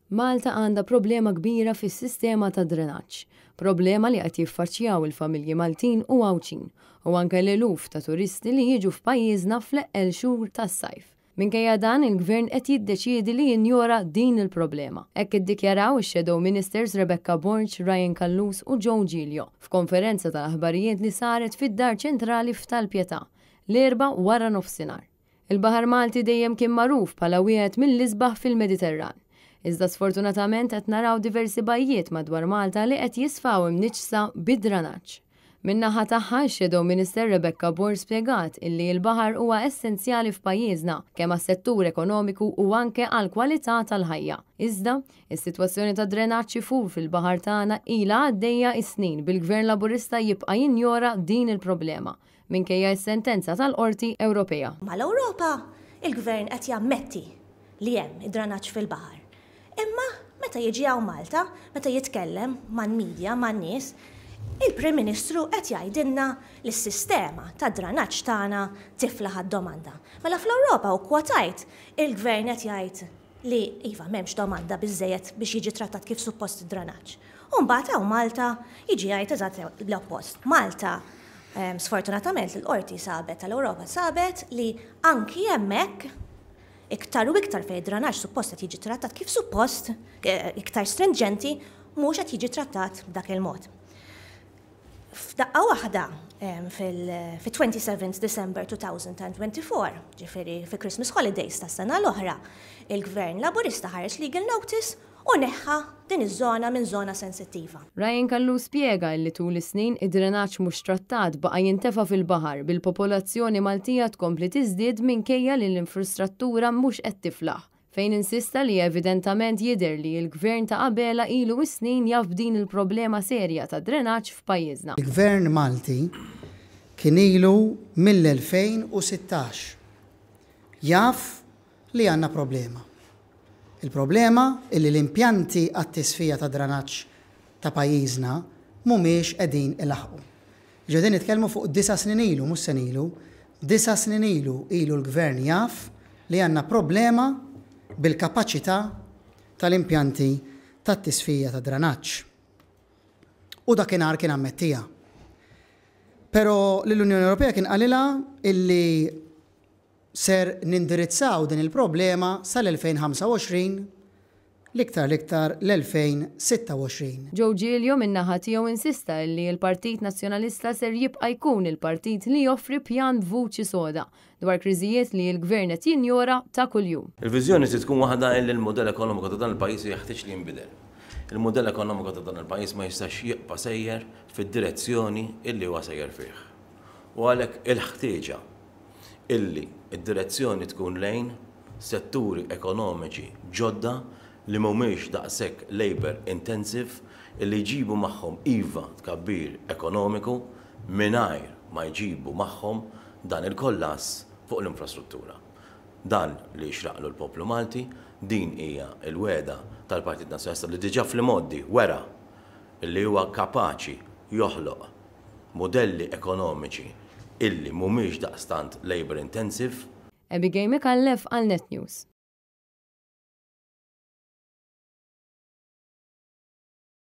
Malta għandha problema kbira fis-sistema ta' drenaġġ, problema li qed jiffaċċjaw il-familji Maltin u Għawċin u anke l-eluf ta' turisti li jiġu f'pajjiżna fl-eqel xhur tas-sajf. Minkejja dan il-Gvern qed jiddeċiedi li jinjora din il-problema. Hekk iddikjaraw ix-Shadow Ministers Rebecca Borch, Ryan Kallus u Joe Giglio f'konferenza tal-aħbarijiet li saret fid-Dar Ċentrali f'Tal-Pjetà l-erba' wara nofsinhar. Il-Baħar Malti dejjem kien magħruf bħala wieħed mill-isbaħ fil-Mediterran. Iżda sfortunatament qed naraw diversi bajjiet madwar Malta li qed jisfaw imniġsa bid-drenaġġ. Min-naħa tagħha x-Shadow Minister Rebecca Borch spjegat illi l-baħar huwa essenzjali f'pajjiżna kemm għas-settur ekonomiku u anke għall kwalità tal-ħajja. Iżda, is-sitwazzjoni ta' drenaġġ fur fil-baħar tagħna ilha għaddejja is-snin bil-Gvern Laburista jibqa' jinjora din il-problema minkejja s-sentenza tal-Qorti Ewropea. Mal-Ewropa, il-Gvern qed jammetti li hemm id-drenaġġ fil-baħar. Imma meta jiġi hawn Malta, meta jitkellem man-midja, man-nies, il-Prim Ministru qed jgħidilna li s-sistema ta' drenaġġ tagħna tiflaħ għad-domanda. Mela fl-Ewropa u kwotajt il-Gvern qed jgħid li iva m'hemmx domanda biżżejjed biex jiġi trattat kif suppost id-drenaġġ. U mbagħad hawn Malta jiġi jgħid eżatt l-oppost. Malta sfortunatament l-Qorti sabet tal-Ewropa sabet li anki hemmhekk iktar u iktar fejn id-drenaġġ suppost qed jiġi trattat kif suppost, iktar stringenti, mhux qed jiġi trattat b'dak il-mod. F'daqqa waħda fil-27 December 2024, ġifieri fi Christmas Holidays tas-sena l-oħra, il-Gvern Laburista ħareġ legal notice u neħħa din iż-żona minn żona sensittiva. Ryan Kallus spjega li tul is-snin id-drenaġġ mhux trattat baqa' jintefa' fil-baħar bil-popolazzjoni Maltija tkompli tiżdied minkejja li l-infrastruttura mhux qed tiflaħ. Fejn insista li evidentament jidher li l-Gvern ta' qabela ilu s-snin jaf din il-problema serja ta' drenaġġ f'pajjiżna. Il-Gvern Malti kien ilu mill-2016 jaf li għandna problema. Il-problema illi l-impjanti għat-tisfija ta' drenaġġ ta' pajjiżna mhumiex qegħdin ilaħqu. Ġedin nitkellmu fuq 9 snin ilu, mhux sen ilu, 9 snin ilu l-Gvern jaf li għandna problema bil-kapaċità tal-impjanti tat-tisfija ta' drenaġġ. U dakinhar kien ammettija. Però l-Unjoni Ewropea kien qalilha illi ser nindirizzaw din il-problema sal-2025 l-iktar l-2026. Joe Giglio min-naħa tiegħu insista li l-Partit Nazzjonalista ser jibqa' jkun il-partit li joffri pjan vuċi soda dwar kriżijiet li l-Gvern qed jinjora ta' kuljum. Il-viżjoni se tkun waħda li l-modell ekonomiku ta' dan il-pajjiż jeħtieġ li jinbidel. Il-modell ekonomiku ta' dan il-pajjiż ma jistax jibqa' sejjer fid-direzzjoni illi huwa sejjer fih. U għalhekk il-ħtieġa illi id-direzzjoni tkun lejn setturi ekonomiċi ġodda li mhumiex daqshekk labor intensive illi jġibu magħhom iva tkabbir ekonomiku mingħajr ma jġibu magħhom dan il-kollass fuq l-infrastruttura. Dan li jxraqlu l-poplu Malti, din hija l-weda tal-Partit Nazzjonalista li diġà fl-modi wera illi huwa kapaċi joħloq modelli ekonomiċi illi mhumiex daqstant labor intensive. Abigail Micallef għal Net News.